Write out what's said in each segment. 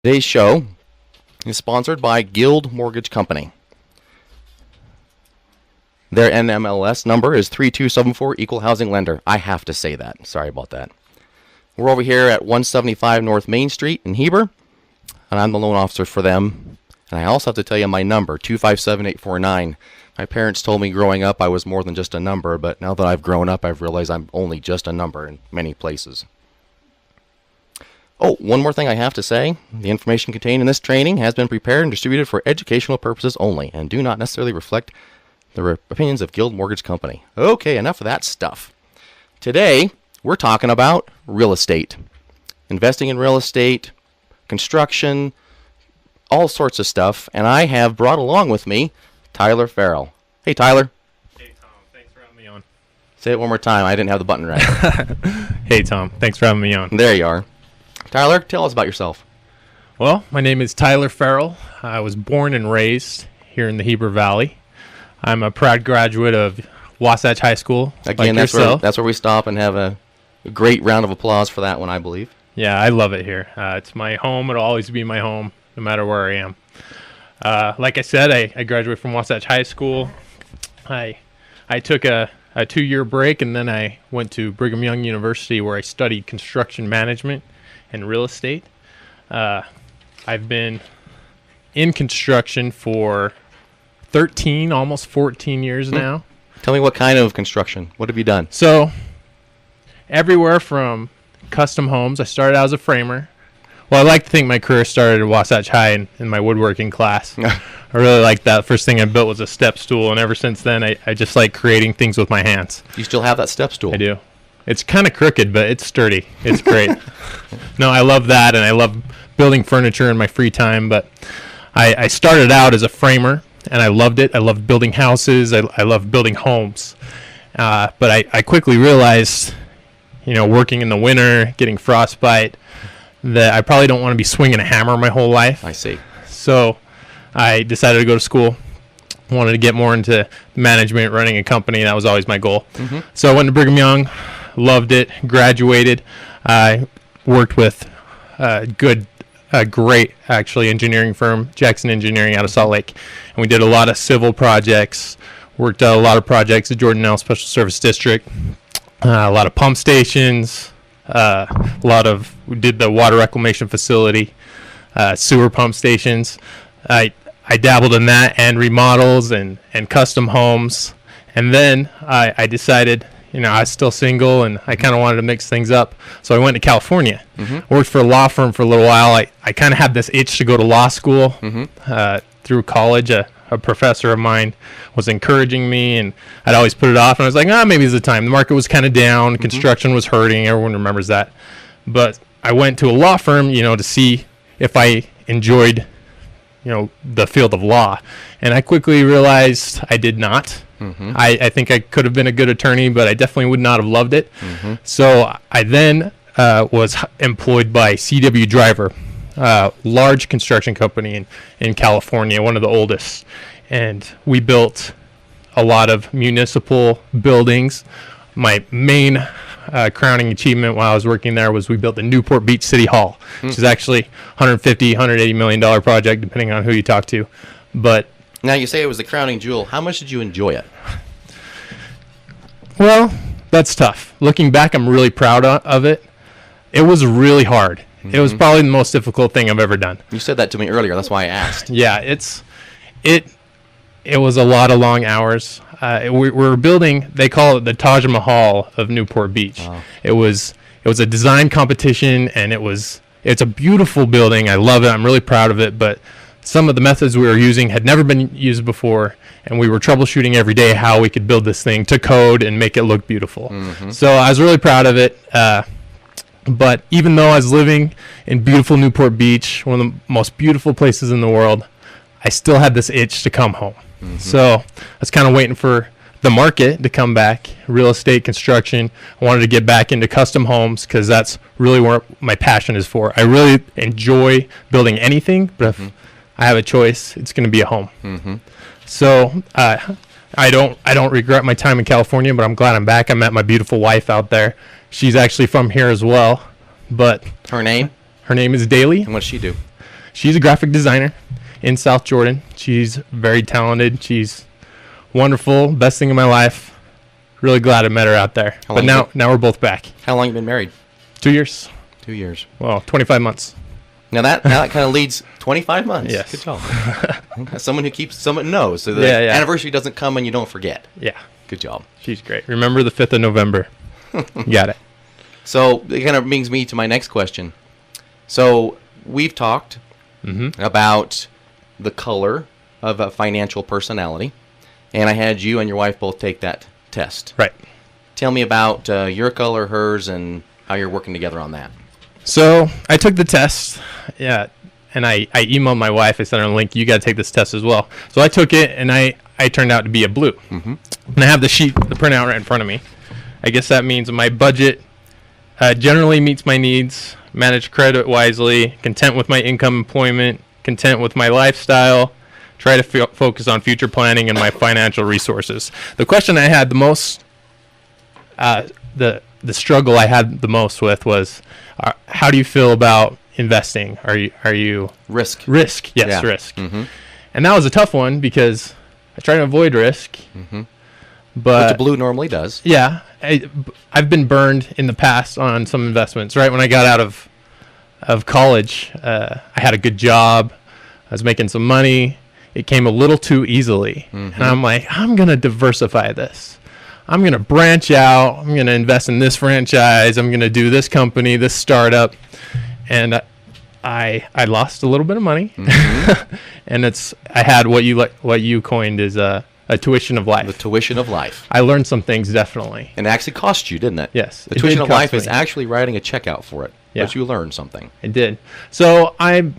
Today's show is sponsored by Guild Mortgage Company. Their NMLS number is 3274 Equal Housing Lender. I have to say that. Sorry about that. We're over here at 175 North Main Street in Heber, and I'm the loan officer for them. And I also have to tell you my number, 257849. My parents told me growing up I was more than just a number, but now that I've grown up, I've realized I'm only just a number in many places. Oh, one more thing I have to say. The information contained in this training has been prepared and distributed for educational purposes only and do not necessarily reflect the opinions of Guild Mortgage Company. Okay, enough of that stuff. Today, we're talking about real estate. Investing in real estate, construction, all sorts of stuff. And I have brought along with me Tyler Farrell. Hey, Tyler. Hey, Tom. Thanks for having me on. Say it one more time. I didn't have the button right. Hey, Tom. Thanks for having me on. There you are. Tyler, tell us about yourself. Well, my name is Tyler Farrell. I was born and raised here in the Heber Valley. I'm a proud graduate of Wasatch High School. Again, like that's where we stop and have a great round of applause for that one, I believe. Yeah, I love it here. It's my home. It'll always be my home, no matter where I am. Like I said, I graduated from Wasatch High School. I took a 2-year break, and then I went to Brigham Young University, where I studied construction management and real estate. I've been in construction for 13, almost 14 years now. Tell me what kind of construction. What have you done? So, everywhere from custom homes. I started out as a framer. Well, I like to think my career started at Wasatch High in my woodworking class. I really liked that. First thing I built was a step stool, and ever since then, I just like creating things with my hands. You still have that step stool? I do. It's kind of crooked, but it's sturdy. It's great. No, I love that, and I love building furniture in my free time. But I started out as a framer, and I loved it. I loved building houses. I loved building homes. But I quickly realized, working in the winter, getting frostbite, that I probably don't want to be swinging a hammer my whole life. I see. So I decided to go to school. Wanted to get more into management, running a company. That was always my goal. Mm-hmm. So I went to Brigham Young. Loved it, graduated. I worked with a great, actually, engineering firm, Jackson Engineering out of Salt Lake. And we did a lot of civil projects, worked a lot of projects at Jordanelle Special Service District, a lot of pump stations, we did the water reclamation facility, sewer pump stations. I dabbled in that and remodels and custom homes. And then I decided, I was still single, and I kind of wanted to mix things up. So I went to California. Mm-hmm. Worked for a law firm for a little while. I kind of had this itch to go to law school. Mm-hmm. Through college. A professor of mine was encouraging me, and I'd always put it off. And I was like, maybe it's the time. The market was kind of down. Mm-hmm. Construction was hurting. Everyone remembers that. But I went to a law firm, to see if I enjoyed, the field of law. And I quickly realized I did not. Mm-hmm. I think I could have been a good attorney, but I definitely would not have loved it. Mm-hmm. So I then was employed by CW Driver, large construction company in California, one of the oldest. And we built a lot of municipal buildings. My main crowning achievement while I was working there was we built the Newport Beach City Hall, which is actually $150, $180 million project, depending on who you talk to. But now, you say it was the crowning jewel. How much did you enjoy it? Well, that's tough. Looking back, I'm really proud of it. It was really hard. Mm-hmm. It was probably the most difficult thing I've ever done. You said that to me earlier. That's why I asked. Yeah, it was a lot of long hours. We're building, they call it the Taj Mahal of Newport Beach. Wow. It was a design competition, and it's a beautiful building. I love it. I'm really proud of it, but some of the methods we were using had never been used before, and we were troubleshooting every day how we could build this thing to code and make it look beautiful. Mm-hmm. So I was really proud of it. But even though I was living in beautiful Newport Beach, one of the most beautiful places in the world, I still had this itch to come home. Mm-hmm. So I was kind of waiting for the market to come back, real estate, construction. I wanted to get back into custom homes because that's really where my passion is for. I really enjoy building anything, but if I have a choice, it's going to be a home. Mm-hmm. So I don't regret my time in California, but I'm glad I'm back. I met my beautiful wife out there. She's actually from here as well. But her name? Her name is Daly. And what does she do? She's a graphic designer in South Jordan. She's very talented. She's wonderful. Best thing in my life. Really glad I met her out there. But now we're both back. How long you been married? 2 years. 2 years. Well, 25 months. Now that kind of leads 25 months. Yes. Good job. Someone knows. So the anniversary doesn't come and you don't forget. Yeah. Good job. She's great. Remember the 5th of November. You got it. So it kind of brings me to my next question. So we've talked about the color of a financial personality, and I had you and your wife both take that test. Right. Tell me about your color, hers, and how you're working together on that. So I took the test, and I emailed my wife. I sent her a link. You got to take this test as well. So I took it, and I turned out to be a blue. And I have the printout right in front of me. I guess that means my budget generally meets my needs, manage credit wisely, content with my income employment, content with my lifestyle, try to focus on future planning and my financial resources. The question I had the most, the struggle I had the most with was, how do you feel about investing? Are you risk? Risk, yes, Yeah. risk. And that was a tough one because I try to avoid risk. But Which a blue normally does. yeah, I've been burned in the past on some investments. Right when I got out of college, I had a good job. I was making some money. It came a little too easily. And I'm like, I'm going to diversify this. I'm going to branch out. I'm going to invest in this franchise. I'm going to do this company, this startup. And I lost a little bit of money. And I had what you coined as a tuition of life. The tuition of life. I learned some things, definitely. And it actually cost you, didn't it? Yes. The tuition of life is actually writing a check out for it. Yeah. But you learned something. It did. So I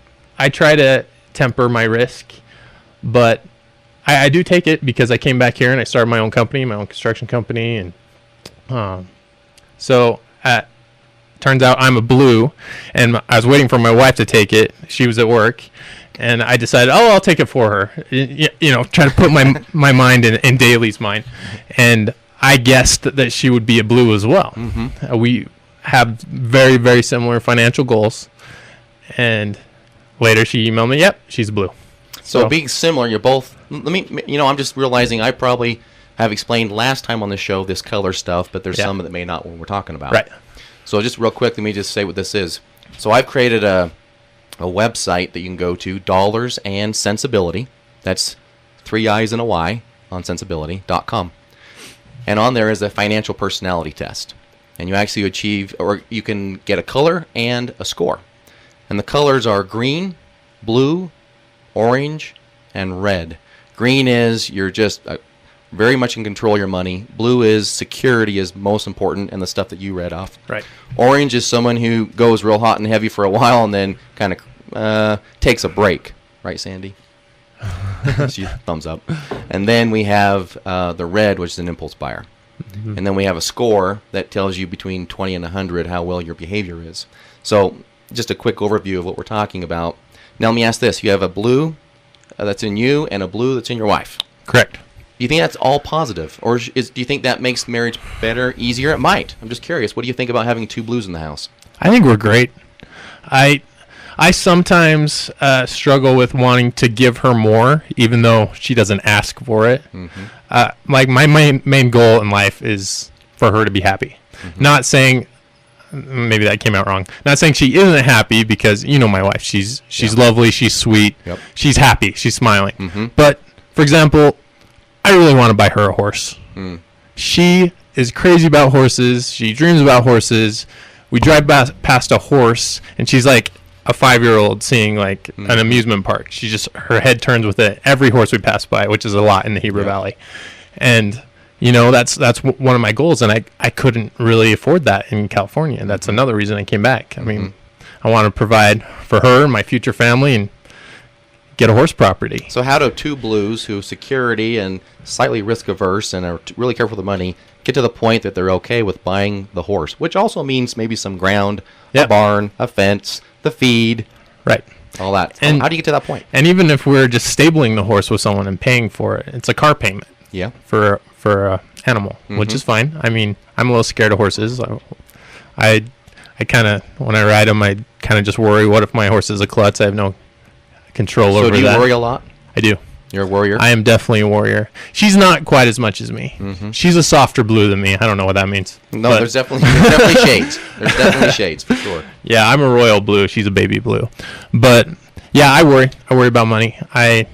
try to temper my risk, but I do take it because I came back here and I started my own company, my own construction company. And so turns out I'm a blue, and I was waiting for my wife to take it. She was at work. And I decided, I'll take it for her. Try to put my mind in Daly's mind. And I guessed that she would be a blue as well. We have very, very similar financial goals. And later she emailed me, yep, she's blue. So being similar, you're both, I'm just realizing I probably have explained last time on the show this color stuff, but there's some that may not when we're talking about. Right. So just real quick, let me just say what this is. So I've created a website that you can go to, Dollars and Sensibility. That's 3 I's and a Y on sensibility.com. And on there is a financial personality test. And you actually you can get a color and a score. And the colors are green, blue, orange, and red. Green is you're just very much in control of your money. Blue is security is most important, and the stuff that you read off. Right. Orange is someone who goes real hot and heavy for a while and then kind of takes a break. Right, Sandy? She thumbs up. And then we have the red, which is an impulse buyer. And then we have a score that tells you between 20 and 100 how well your behavior is. So just a quick overview of what we're talking about. Now let me ask this. You have a blue that's in you and a blue that's in your wife. Correct. Do you think that's all positive? Or do you think that makes marriage better, easier? It might. I'm just curious. What do you think about having two blues in the house? I think we're great. I sometimes struggle with wanting to give her more, even though she doesn't ask for it. Like my main goal in life is for her to be happy. Not saying, maybe that came out wrong. Not saying she isn't happy, because my wife. She's lovely. She's sweet. She's happy. She's smiling. But for example, I really want to buy her a horse. She is crazy about horses. She dreams about horses. We drive past a horse, and she's like a 5-year-old seeing like an amusement park. Her head turns with it every horse we pass by, which is a lot in the Heber Valley. And that's one of my goals, and I couldn't really afford that in California. And that's another reason I came back. I mean, I want to provide for her, my future family, and get a horse property. So how do two blues who security and slightly risk averse and are really careful with the money get to the point that they're okay with buying the horse, which also means maybe some ground, a barn, a fence, the feed, right, all that. And how do you get to that point? And even if we're just stabling the horse with someone and paying for it, it's a car payment. Yeah. For a animal, which is fine. I mean, I'm a little scared of horses. I kind of, when I ride them, I kind of just worry, what if my horse is a klutz? I have no control So over do you that. worry a lot? I do. You're a warrior? I am definitely a warrior. She's not quite as much as me. She's a softer blue than me. I don't know what that means. No, but there's definitely shades. There's definitely shades, for sure. yeah, I'm a royal blue. She's a baby blue. But yeah, I worry. I worry about money. I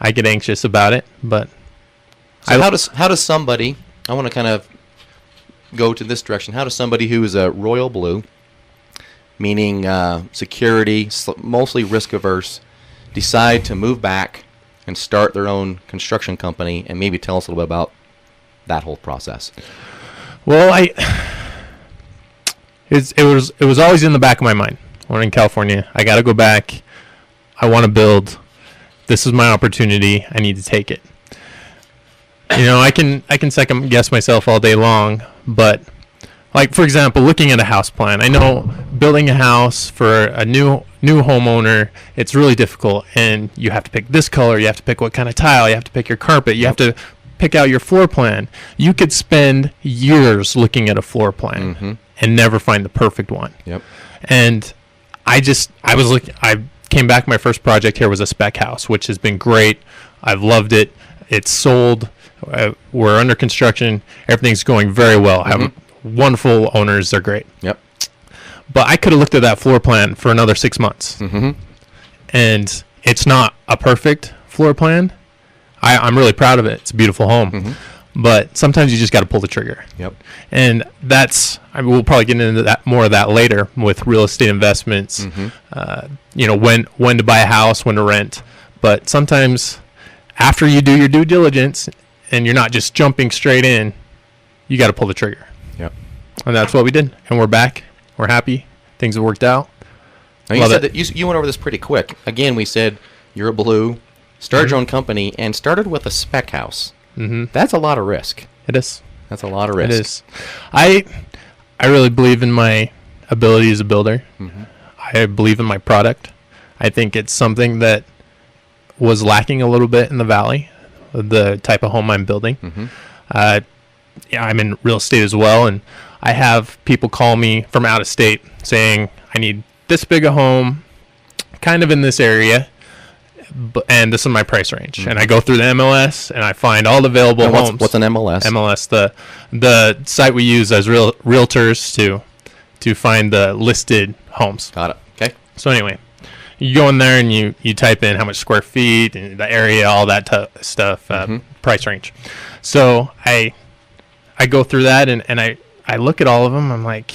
get anxious about it. But So how does somebody, I want to kind of go to this direction, how does somebody who is a royal blue, meaning security, mostly risk averse, decide to move back and start their own construction company, and maybe tell us a little bit about that whole process? well, it was always in the back of my mind. When in California, I got to go back. I want to build. This is my opportunity. I need to take it. You know, I can second guess myself all day long, but like, for example, looking at a house plan, I know building a house for a new homeowner, it's really difficult, and you have to pick this color, you have to pick what kind of tile, you have to pick your carpet, you have to pick out your floor plan. You could spend years looking at a floor plan and never find the perfect one. Yep. And I came back, my first project here was a spec house, which has been great. I've loved it. It's sold. We're under construction. Everything's going very well. I have wonderful owners. They're great. Yep. But I could have looked at that floor plan for another 6 months. And it's not a perfect floor plan. I'm really proud of it. It's a beautiful home. But sometimes you just got to pull the trigger. Yep. And we'll probably get into that more of that later with real estate investments. You know, when to buy a house, when to rent. But sometimes after you do your due diligence and you're not just jumping straight in, you got to pull the trigger. Yep. And that's what we did. And we're back. We're happy. Things have worked out. Now, you said that you went over this pretty quick. Again, we said you're a blue, started your own company, and started with a spec house. That's a lot of risk. It is. That's a lot of risk. It is. I really believe in my ability as a builder. I believe in my product. I think it's something that was lacking a little bit in the Valley, the type of home I'm building. Yeah, I'm in real estate as well, and I have people call me from out of state saying, I need this big a home, kind of in this area, and this is my price range. And I go through the MLS, and I find all the available homes. What's an MLS? MLS, the site we use as realtors to find the listed homes. Got it. Okay. So anyway, you go in there and you type in how much square feet and the area, all that stuff, price range. So I go through that and I look at all of them. I'm like,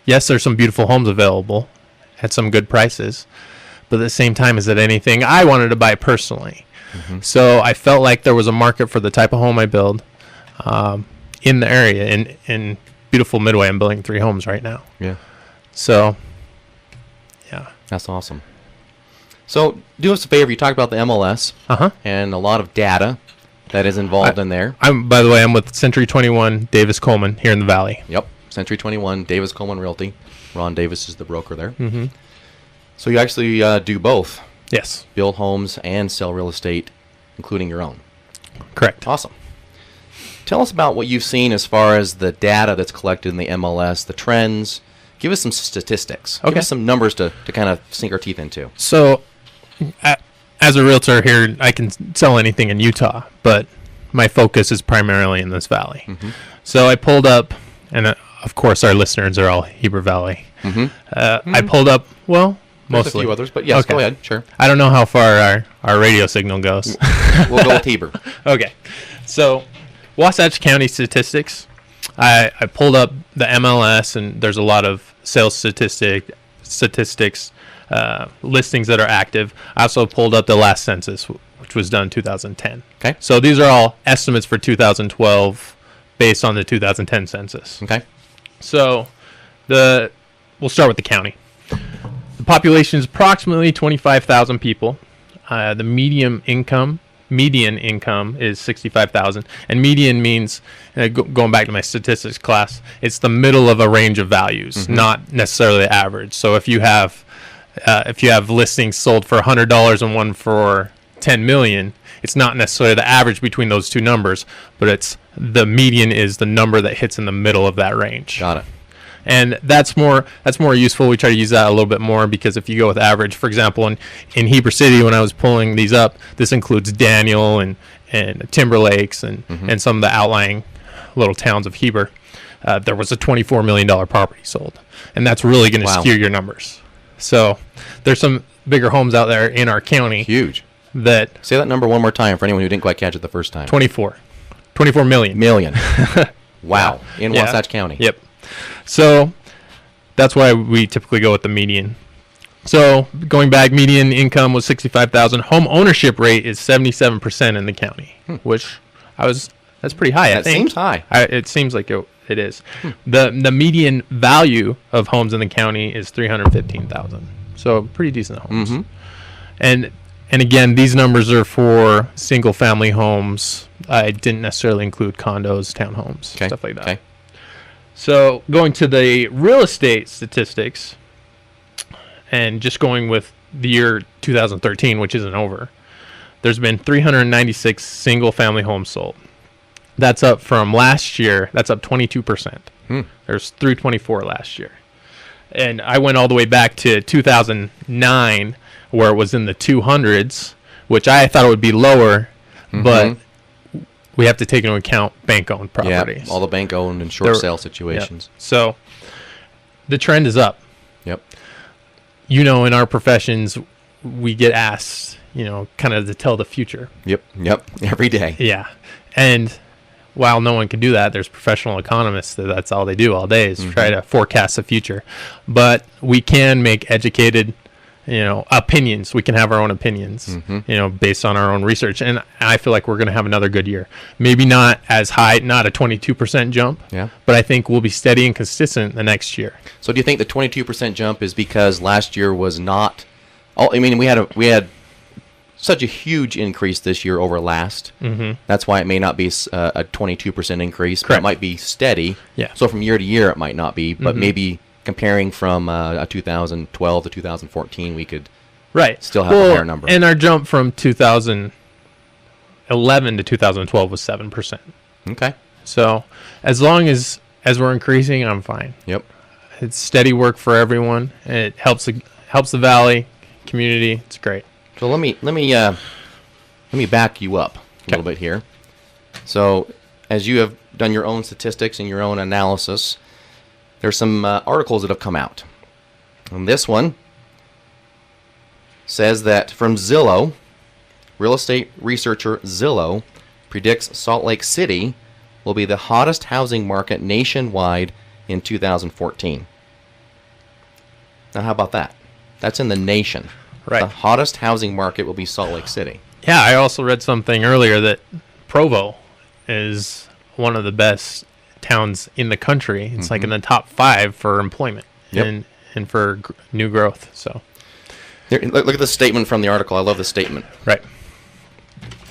yes, there's some beautiful homes available at some good prices, but at the same time, is it anything I wanted to buy personally? So I felt like there was a market for the type of home I build in the area. In beautiful Midway, I'm building 3 homes right now. Yeah. So, yeah. That's awesome. So do us a favor. You talked about the MLS and a lot of data that is involved in there. By the way, I'm with Century 21 Davis Coleman here in the Valley. Yep. Century 21 Davis Coleman Realty. Ron Davis is the broker there. So you actually do both. Yes. Build homes and sell real estate, including your own. Correct. Awesome. Tell us about what you've seen as far as the data that's collected in the MLS, the trends. Give us some statistics. Okay. Give us some numbers to kind of sink our teeth into. So, as a realtor here, I can sell anything in Utah, but my focus is primarily in this valley. So I pulled up, and of course our listeners are all Heber Valley. I pulled up, well, There's mostly. a few others, but yes, Okay. go ahead. Sure. I don't know how far our radio signal goes. We'll go with Heber. Okay. So, Wasatch County statistics. I pulled up the MLS, and there's a lot of sales statistics, listings that are active. I also pulled up the last census, which was done in 2010. Okay. So these are all estimates for 2012 based on the 2010 census. Okay. So we'll start with the county. The population is approximately 25,000 people. The median income is 65,000, and median means, going back to my statistics class, it's the middle of a range of values, not necessarily the average. So if you have listings sold for $100 and one for 10 million, it's not necessarily the average between those two numbers, but it's the median is the number that hits in the middle of that range. Got it. And that's more useful. We try to use that a little bit more because if you go with average, for example, in Heber City, when I was pulling these up, this includes Daniel and Timber Lakes and some of the outlying little towns of Heber. There was a $24 million property sold, and that's really going to skew your numbers. So there's some bigger homes out there in our county. Huge. That say that number one more time for anyone who didn't quite catch it the first time. 24 million. Wow. In Wasatch County. Yep. So that's why we typically go with the median. So going back, median income was $65,000. Home ownership rate is 77% in the county, which that's pretty high. I think. Seems high. It seems like it is. The median value of homes in the county is $315,000. So pretty decent homes. And again, these numbers are for single family homes. I didn't necessarily include condos, townhomes, stuff like that. Okay. So going to the real estate statistics and just going with the year 2013, which isn't over, there's been 396 single family homes sold. That's up from last year. That's up 22%. There's 324 last year. And I went all the way back to 2009 where it was in the 200s, which I thought it would be lower, but we have to take into account bank-owned properties. Yeah, all the bank-owned and short sale situations. Yep. So the trend is up. Yep. In our professions, we get asked, kind of to tell the future. Yep. Every day. Yeah. And while no one can do that, there's professional economists that's all they do all day is try to forecast the future. But we can make educated opinions. We can have our own opinions, based on our own research. And I feel like we're going to have another good year. Maybe not as high, not a 22% jump, but I think we'll be steady and consistent the next year. So do you think the 22% jump is because last year was not, we had such a huge increase this year over last. That's why it may not be a 22% increase, but it might be steady. Yeah. So from year to year, it might not be, but maybe comparing from a 2012 to 2014, we could still have a higher number. And our jump from 2011 to 2012 was 7%. Okay. So as long as we're increasing, I'm fine. Yep. It's steady work for everyone. And it helps the valley community. It's great. So let me back you up a little bit here. So as you have done your own statistics and your own analysis, there's some articles that have come out. And this one says that from Zillow, real estate researcher Zillow predicts Salt Lake City will be the hottest housing market nationwide in 2014. Now, how about that? That's in the nation. Right. The hottest housing market will be Salt Lake City. Yeah, I also read something earlier that Provo is one of the best towns in the country. It's like in the top 5 for employment and for new growth. So look at the statement from the article. I love the statement. Right.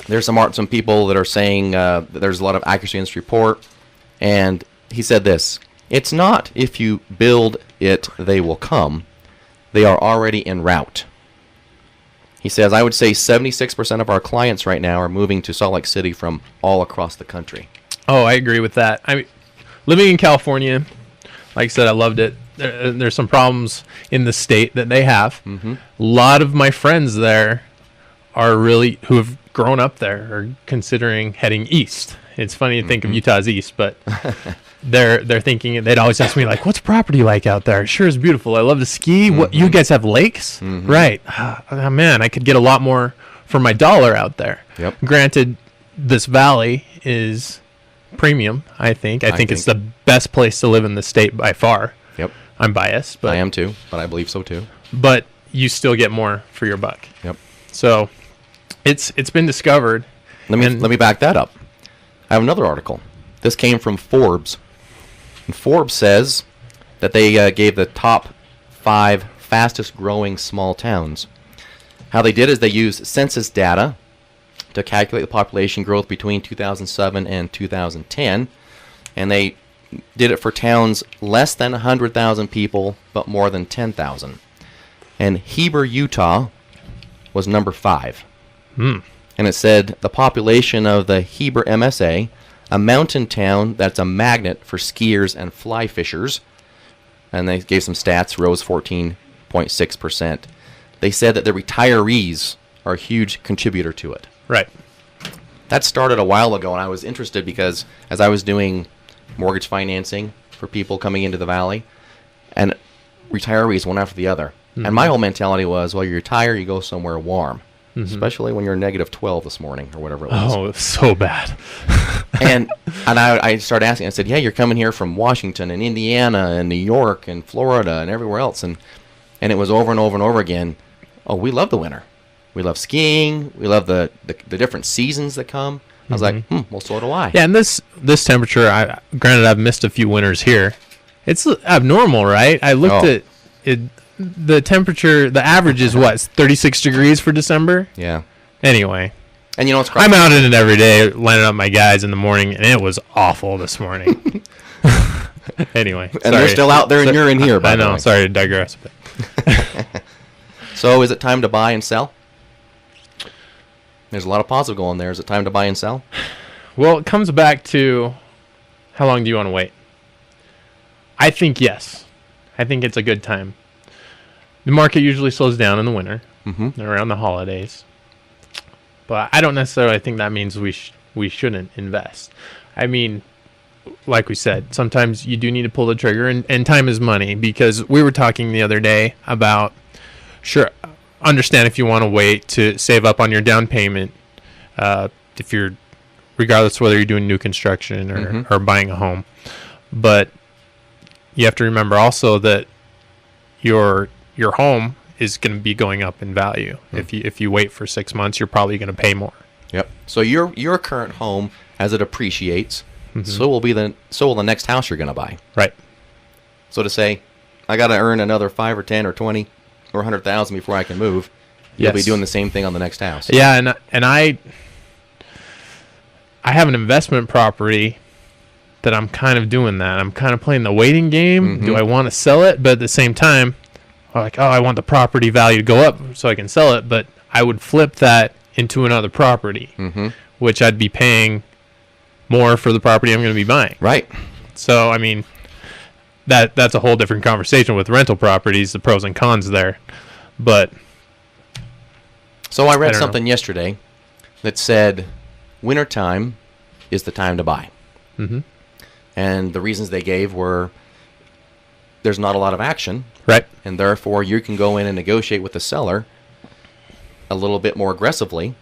There's some people that are saying that there's a lot of accuracy in this report, and he said this: "It's not if you build it, they will come. They are already en route." He says, "I would say 76% of our clients right now are moving to Salt Lake City from all across the country." Oh, I agree with that. Living in California, like I said, I loved it. There's some problems in the state that they have. A lot of my friends there who have grown up there are considering heading east. It's funny to think of Utah as east, but they're thinking, they'd always ask me, like, what's property like out there? It sure is beautiful. I love to ski. What, you guys have lakes? Right. Oh, man, I could get a lot more for my dollar out there. Yep. Granted, this valley is premium, I think. I think it's the best place to live in the state by far. Yep. I'm biased, but I am too, but I believe so too. But you still get more for your buck. Yep. So it's been discovered. Let me back that up. I have another article. This came from Forbes. And Forbes says that they gave the top 5 fastest growing small towns. How they did is they used census data to calculate the population growth between 2007 and 2010, and they did it for towns less than 100,000 people but more than 10,000. And Heber, Utah was number 5. And it said the population of the Heber MSA, a mountain town that's a magnet for skiers and fly fishers, and they gave some stats, rose 14.6%. They said that the retirees are a huge contributor to it. Right. That started a while ago, and I was interested because as I was doing mortgage financing for people coming into the Valley, and retirees one after the other. And my whole mentality was, well, you retire, you go somewhere warm, especially when you're negative 12 this morning or whatever it was. Oh, it's so bad. and I started asking, I said, yeah, you're coming here from Washington and Indiana and New York and Florida and everywhere else. And it was over and over and over again, oh, we love the winter. We love skiing. We love the different seasons that come. I was like, well, so do I. Yeah, and this temperature, granted, I've missed a few winters here. It's abnormal, right? I looked at it. The temperature, the average is what, 36 degrees for December? Yeah. Anyway. And you know what's I'm out in it every day, lining up my guys in the morning, and it was awful this morning. Anyway. And they're still out there, and you're in here, by the way. I know. Sorry to digress a bit. So is it time to buy and sell? There's a lot of positive going there. Is it time to buy and sell? Well, it comes back to how long do you want to wait? I think yes. I think it's a good time. The market usually slows down in the winter, around the holidays. But I don't necessarily think that means we shouldn't invest. I mean, like we said, sometimes you do need to pull the trigger, and time is money, because we were talking the other day about, sure, understand if you want to wait to save up on your down payment, if you're, regardless of whether you're doing new construction or buying a home. But you have to remember also that your home is going to be going up in value. If you wait for 6 months, you're probably going to pay more. Yep. So your current home, as it appreciates, so will the next house you're going to buy. Right. So to say, I got to earn another 5 or 10 or 20 or 100,000 before I can move. You'll be doing the same thing on the next house. Yeah, and I have an investment property that I'm kind of doing that. I'm kind of playing the waiting game. Do I want to sell it? But at the same time, I'm like, I want the property value to go up so I can sell it. But I would flip that into another property, which I'd be paying more for the property I'm going to be buying. Right. So, I mean, that's a whole different conversation with rental properties, the pros and cons there. But so I read something yesterday that said wintertime is the time to buy. And the reasons they gave were there's not a lot of action. Right. And therefore you can go in and negotiate with the seller a little bit more aggressively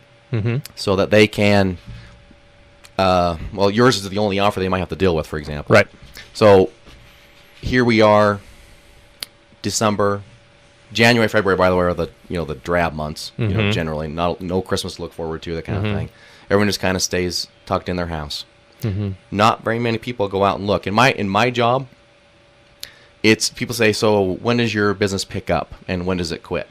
so that they can, well, yours is the only offer they might have to deal with, for example. Right. So here we are, December, January, February, by the way, are the drab months, generally. No Christmas to look forward to, that kind of thing. Everyone just kind of stays tucked in their house. Not very many people go out and look. In my job, it's people say, so when does your business pick up and when does it quit?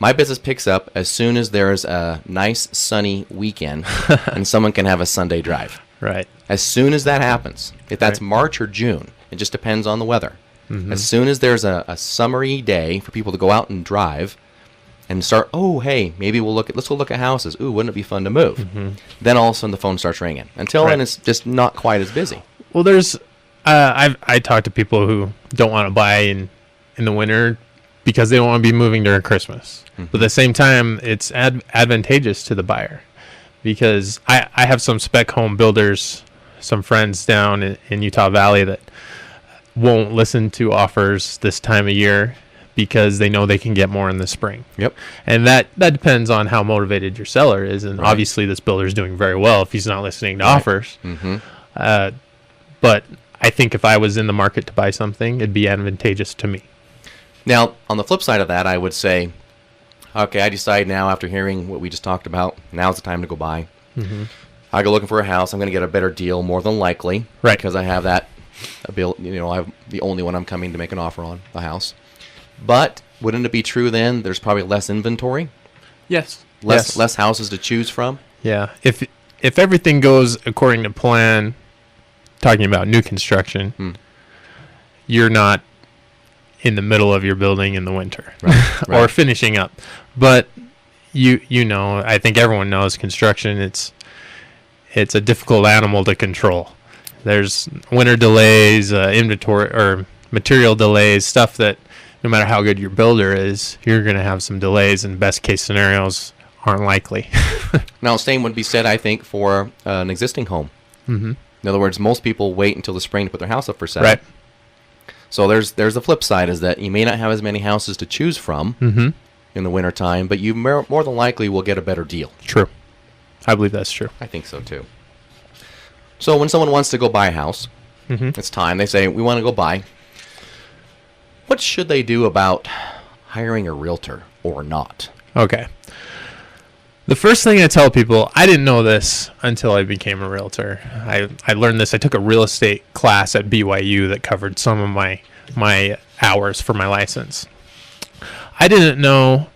My business picks up as soon as there's a nice sunny weekend and someone can have a Sunday drive. Right. As soon as that happens, if that's March or June, it just depends on the weather. As soon as there's a summery day for people to go out and drive and start, oh, hey, maybe let's go look at houses. Ooh, wouldn't it be fun to move? Then all of a sudden the phone starts ringing. Until then, it's just not quite as busy. Well, there's, I talk to people who don't want to buy in the winter because they don't want to be moving during Christmas. But at the same time, it's advantageous to the buyer because I have some spec home builders, some friends down in Utah Valley that won't listen to offers this time of year because they know they can get more in the spring. Yep. And that depends on how motivated your seller is. And obviously this builder is doing very well if he's not listening to offers. But I think if I was in the market to buy something, it'd be advantageous to me. Now, on the flip side of that, I would say, okay, I decide now after hearing what we just talked about, now's the time to go buy. I go looking for a house. I'm going to get a better deal more than likely. Right. Because I have that ability, I'm the only one I'm coming to make an offer on the house. But wouldn't it be true then there's probably less inventory? Yes. Less houses to choose from? Yeah. If everything goes according to plan, talking about new construction, you're not in the middle of your building in the winter or finishing up. But I think everyone knows construction, it's a difficult animal to control. There's winter delays, inventory or material delays, stuff that no matter how good your builder is, you're going to have some delays, and best case scenarios aren't likely. Now, same would be said, I think, for an existing home. Mm-hmm. In other words, most people wait until the spring to put their house up for sale. Right. So there's the flip side, is that you may not have as many houses to choose from in the wintertime, but you more than likely will get a better deal. True. I believe that's true. I think so, too. So when someone wants to go buy a house, it's time. They say, we want to go buy. What should they do about hiring a realtor or not? Okay. The first thing I tell people, I didn't know this until I became a realtor. I learned this. I took a real estate class at BYU that covered some of my hours for my license. I didn't know,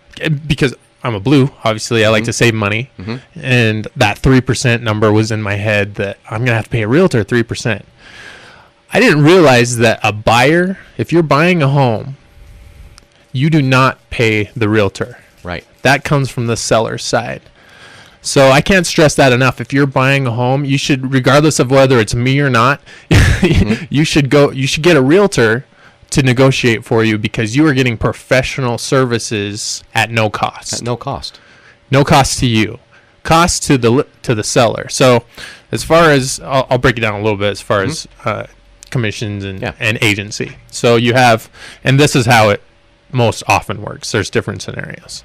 because I'm a blue, obviously I like to save money, and that 3% number was in my head, that I'm going to have to pay a realtor 3%. I didn't realize that a buyer, if you're buying a home, you do not pay the realtor. Right. That comes from the seller's side. So I can't stress that enough. If you're buying a home, you should, regardless of whether it's me or not, you should get a realtor to negotiate for you, because you are getting professional services at no cost. At no cost. No cost to you. Cost to the seller. So as far as, I'll break it down a little bit as far as commissions and agency. So you have, and this is how it most often works. There's different scenarios.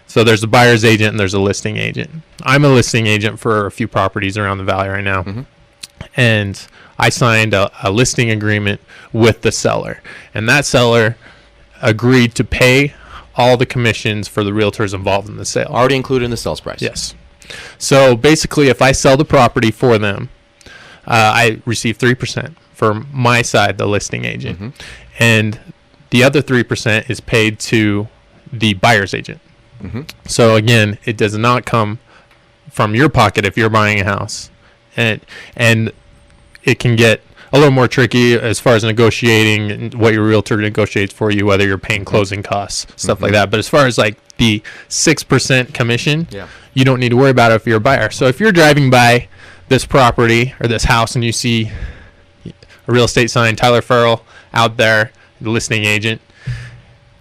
So there's a buyer's agent and there's a listing agent. I'm a listing agent for a few properties around the valley right now. And I signed a listing agreement with the seller. And that seller agreed to pay all the commissions for the realtors involved in the sale. Already included in the sales price. Yes. So basically, if I sell the property for them, I receive 3% for my side, the listing agent. And the other 3% is paid to the buyer's agent. So again, it does not come from your pocket if you're buying a house. And it can get a little more tricky as far as negotiating and what your realtor negotiates for you, whether you're paying closing costs, stuff like that. But as far as like the 6% commission, you don't need to worry about it if you're a buyer. So if you're driving by this property or this house and you see a real estate sign, Tyler Farrell, out there, the listing agent,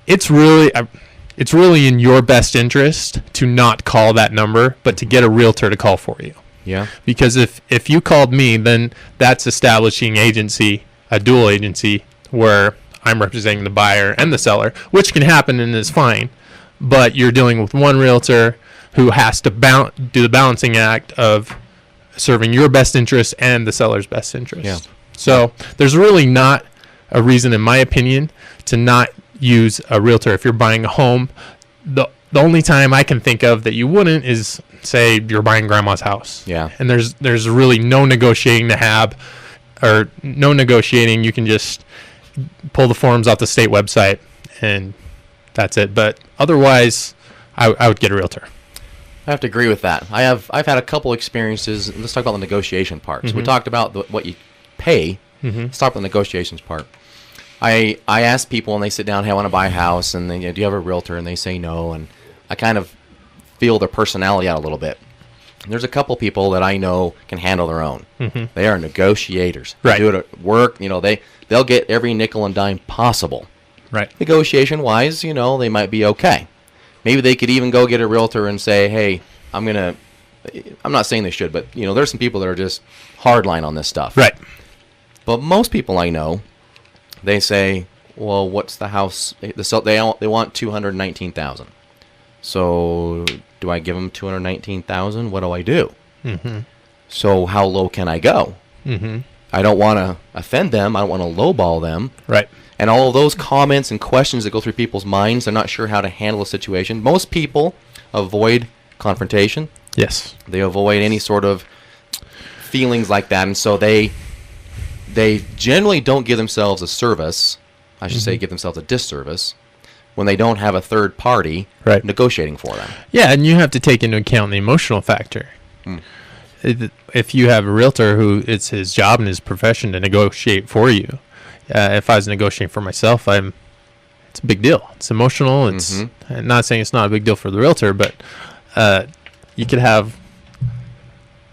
it's really in your best interest to not call that number, but to get a realtor to call for you. Yeah. Because if you called me, then that's establishing agency, a dual agency, where I'm representing the buyer and the seller, which can happen and is fine. But you're dealing with one realtor who has to do the balancing act of serving your best interest and the seller's best interest. Yeah. So there's really not a reason, in my opinion, to not use a realtor if you're buying a home. The only time I can think of that you wouldn't is, say, you're buying grandma's house. Yeah. And there's really no negotiating to have, or no negotiating. You can just pull the forms off the state website and that's it. But otherwise, I would get a realtor. I have to agree with that. I've had a couple experiences. Let's talk about the negotiation part. So we talked about what you pay. Let's talk about the negotiations part. I ask people, and they sit down, hey, I want to buy a house, and they, do you have a realtor? And they say no, and I kind of feel their personality out a little bit. And there's a couple people that I know can handle their own. They are negotiators. Right. They do it at work. They'll get every nickel and dime possible. Right. Negotiation-wise, they might be okay. Maybe they could even go get a realtor and say, hey, I'm not saying they should, but, there's some people that are just hardline on this stuff. Right. But most people I know, they say, well, what's the house? They want $219,000. So do I give them $219,000? What do I do? So how low can I go? I don't want to offend them. I don't want to lowball them. Right. And all of those comments and questions that go through people's minds, they're not sure how to handle a situation. Most people avoid confrontation. Yes. They avoid any sort of feelings like that, and so they generally don't give themselves a service. I should say give themselves a disservice when they don't have a third party negotiating for them. Yeah, and you have to take into account the emotional factor. If you have a realtor who it's his job and his profession to negotiate for you, if I was negotiating for myself, it's a big deal. It's emotional. It's I'm not saying it's not a big deal for the realtor, but you could have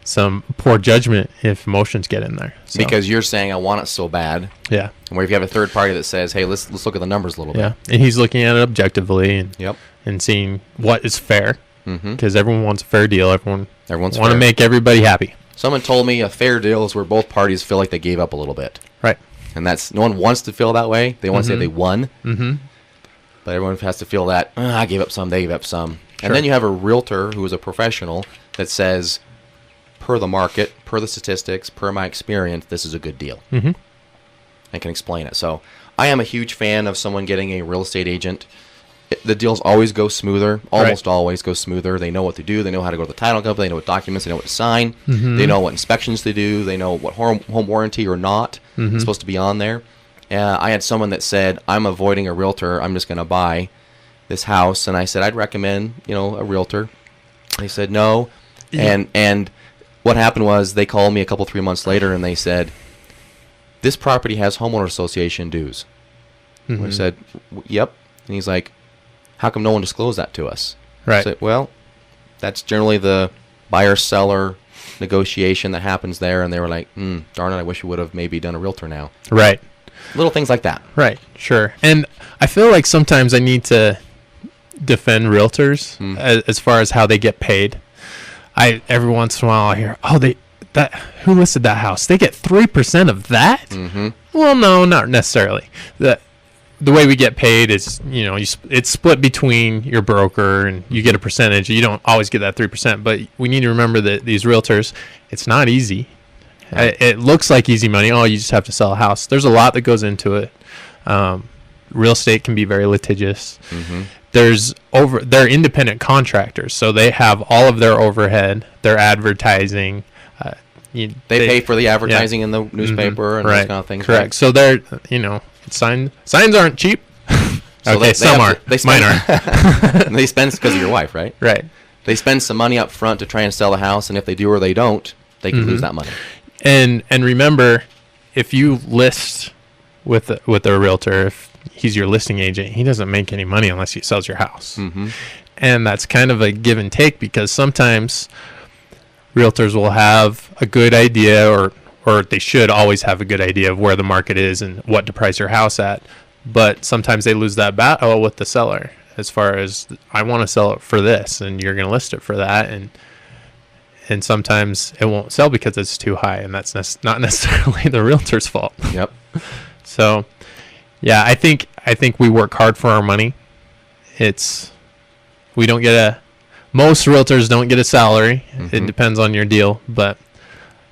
some poor judgment if emotions get in there. So, Because you're saying I want it so bad. yeah, And where if you have a third party that says, hey, let's look at the numbers a little yeah, bit. and he's looking at it objectively and Yep. and seeing what is fair, Mm-hmm. because everyone wants a fair deal. Everyone's want fair. to make everybody happy. Someone told me a fair deal is where both parties feel like they gave up a little bit. Right. And that's, no one wants to feel that way. They want to say they won. Mm-hmm. But everyone has to feel that, I gave up some, they gave up some. Sure. And then you have a realtor who is a professional that says, per the market, per the statistics, per my experience, this is a good deal. Mm-hmm. And can explain it. So I am a huge fan of someone getting a real estate agent. The deals always go smoother, almost always go smoother. They know what to do. They know how to go to the title company. They know what documents. They know what to sign. Mm-hmm. They know what inspections to do. They know what home warranty or not is supposed to be on there. I had someone that said, I'm avoiding a realtor. I'm just going to buy this house. And I said, I'd recommend, a realtor. They said, no. Yeah. And what happened was they called me 3 months later and they said, this property has homeowner association dues. Mm-hmm. I said, yep. And he's like, how come no one disclosed that to us? Right. I said, well, that's generally the buyer-seller negotiation that happens there. And they were like, darn it, I wish we would have maybe done a realtor now. Right. Little things like that. Right. Sure. And I feel like sometimes I need to defend realtors as far as how they get paid. Every once in a while I hear, who listed that house? They get 3% of that? Mm-hmm. Well, no, not necessarily. The way we get paid is, it's split between your broker and you get a percentage. You don't always get that 3%, but we need to remember that these realtors, it's not easy. It looks like easy money. Oh, you just have to sell a house. There's a lot that goes into it. Real estate can be very litigious. Mm-hmm. They're independent contractors, so they have all of their overhead, their advertising. They pay for the advertising in the newspaper and those kind of things. Correct. Right? So they're, signs aren't cheap. Okay, some are. Mine are. They spend because of your wife, right? Right. They spend some money up front to try and sell the house, and if they do or they don't, they can lose that money. And remember, if you list with a realtor, if he's your listing agent, he doesn't make any money unless he sells your house. Mm-hmm. And that's kind of a give and take, because sometimes realtors will have a good idea, or they should always have a good idea of where the market is and what to price your house at. But sometimes they lose that battle with the seller as far as, I want to sell it for this and you're going to list it for that. And sometimes it won't sell because it's too high, and that's not necessarily the realtor's fault. Yep. So, yeah, I think we work hard for our money. We don't get most realtors don't get a salary. Mm-hmm. It depends on your deal, but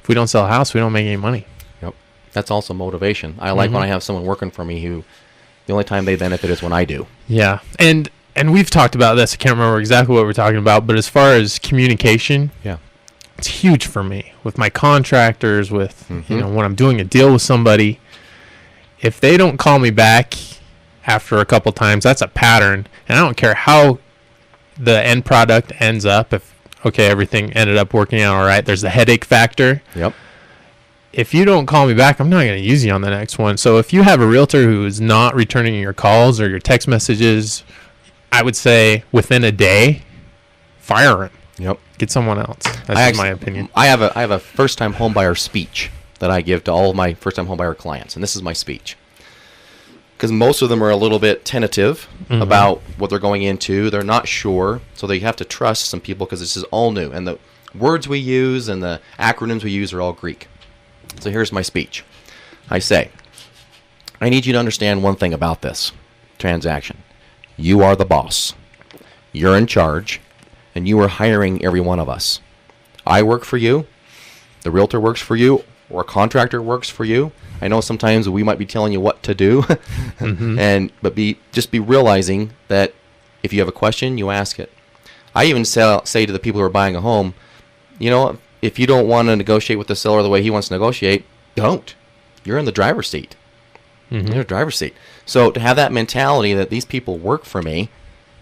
if we don't sell a house, we don't make any money. Yep. That's also motivation. I like when I have someone working for me who the only time they benefit is when I do. Yeah. And we've talked about this. I can't remember exactly what we're talking about, but as far as communication, yeah, it's huge for me with my contractors, with, when I'm doing a deal with somebody. If they don't call me back after a couple times, that's a pattern. And I don't care how the end product ends up. If, everything ended up working out all right, there's the headache factor. Yep. If you don't call me back, I'm not going to use you on the next one. So if you have a realtor who is not returning your calls or your text messages, I would say within a day, fire him. Yep. Get someone else. That's my opinion. I have a first-time homebuyer speech that I give to all of my first-time homebuyer clients, and this is my speech. Because most of them are a little bit tentative about what they're going into. They're not sure, so they have to trust some people because this is all new. And the words we use and the acronyms we use are all Greek. So here's my speech. I say, I need you to understand one thing about this transaction. You are the boss. You're in charge, and you are hiring every one of us. I work for you. The realtor works for you, or a contractor works for you. I know sometimes we might be telling you what to do, but just be realizing that if you have a question, you ask it. I even say to the people who are buying a home, if you don't want to negotiate with the seller the way he wants to negotiate, don't. You're in the driver's seat. You're in the driver's seat. So to have that mentality that these people work for me,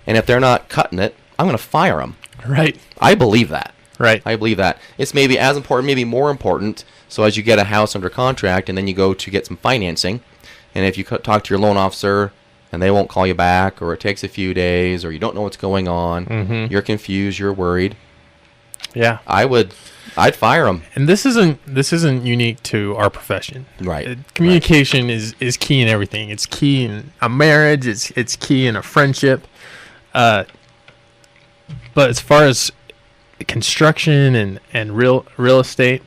and if they're not cutting it, I'm going to fire them. Right. I believe that. Right. I believe that. It's maybe as important, maybe more important. So as you get a house under contract and then you go to get some financing, and if you talk to your loan officer and they won't call you back, or it takes a few days, or you don't know what's going on, you're confused, you're worried, Yeah. I'd fire them. And this isn't unique to our profession. Right. Communication is key in everything. It's key in a marriage. It's key in a friendship. But as far as construction and real estate,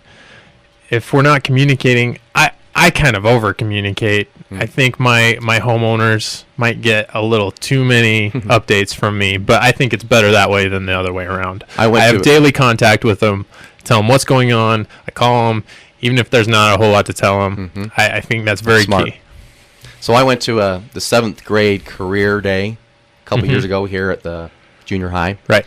if we're not communicating, I kind of over communicate. I think my homeowners might get a little too many updates from me, but I think it's better that way than the other way around. I have daily contact with them, tell them what's going on. I call them, even if there's not a whole lot to tell them. I think that's very smart. key. So I went to the 7th grade career day a couple years ago here at the junior high. Right.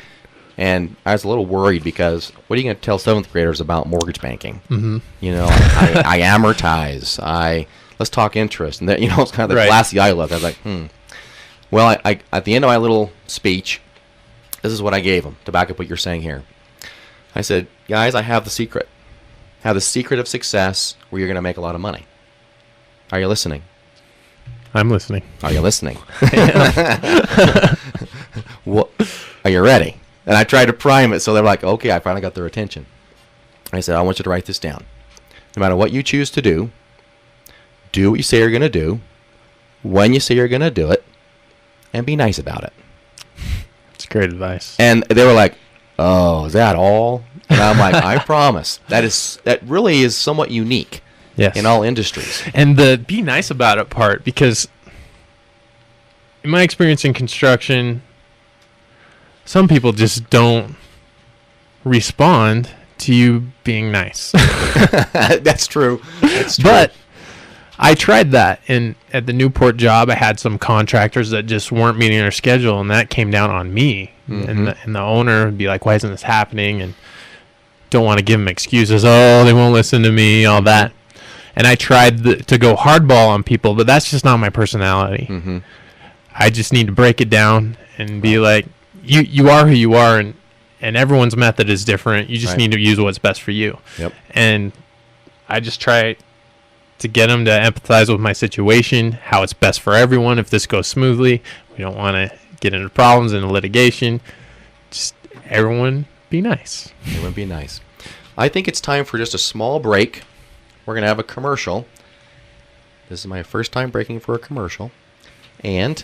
And I was a little worried because what are you going to tell 7th graders about mortgage banking? You know, I amortize. Let's talk interest. And that, you know, it's kind of the glassy eye look. I was like, Well, I at the end of my little speech, this is what I gave them to back up what you're saying here. I said, guys, I have the secret. I have the secret of success where you're going to make a lot of money. Are you listening? I'm listening. Are you listening? Well, are you ready? And I tried to prime it, so they're like, okay, I finally got their attention. I said, I want you to write this down. No matter what you choose to do what you say you're going to do, when you say you're going to do it, and be nice about it. It's great advice. And they were like, oh, is that all? And I'm like, I promise. That really is somewhat unique in all industries. And the be nice about it part, because in my experience in construction, some people just don't respond to you being nice. That's true. That's true. But I tried that, and at the Newport job, I had some contractors that just weren't meeting their schedule, and that came down on me. And the owner would be like, why isn't this happening? And don't want to give them excuses. Oh, they won't listen to me, all that. And I tried to go hardball on people, but that's just not my personality. I just need to break it down and be like, you are who you are, and everyone's method is different. You just need to use what's best for you. Yep. And I just try to get them to empathize with my situation, how it's best for everyone if this goes smoothly. We don't want to get into problems and litigation. Just everyone be nice. Everyone be nice. I think it's time for just a small break. We're going to have a commercial. This is my first time breaking for a commercial. And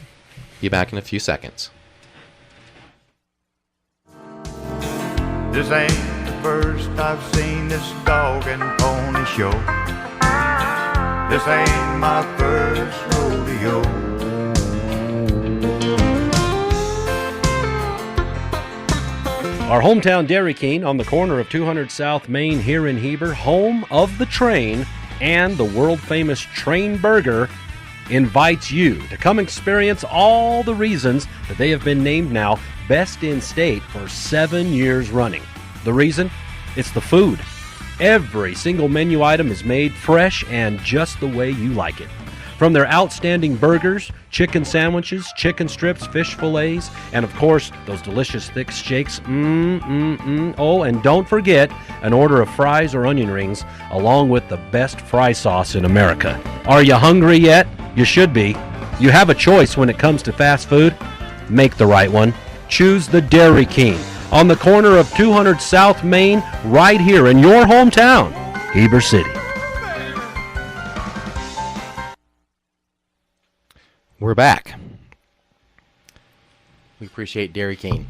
be back in a few seconds. This ain't the first I've seen this dog and pony show. This ain't my first rodeo. Our hometown Dairy King on the corner of 200 South Main here in Heber, home of the train and the world-famous Train Burger, invites you to come experience all the reasons that they have been named now Best in State for 7 years running. The reason? It's the food. Every single menu item is made fresh and just the way you like it. From their outstanding burgers, chicken sandwiches, chicken strips, fish fillets, and of course, those delicious thick shakes. Oh, and don't forget an order of fries or onion rings, along with the best fry sauce in America. Are you hungry yet? You should be. You have a choice when it comes to fast food. Make the right one. Choose the Dairy King on the corner of 200 South Main, right here in your hometown, Heber City. We're back. We appreciate Dairy King.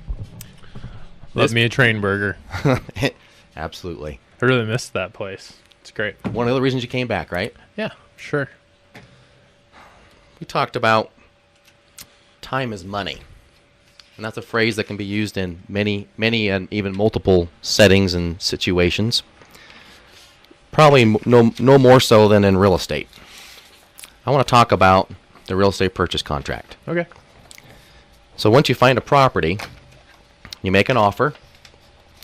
Love me a Train Burger. Absolutely. I really missed that place. It's great. One of the reasons you came back, right? Yeah, sure. We talked about time is money. And that's a phrase that can be used in many and even multiple settings and situations. Probably no more so than in real estate. I want to talk about the real estate purchase contract. Okay. So once you find a property, you make an offer,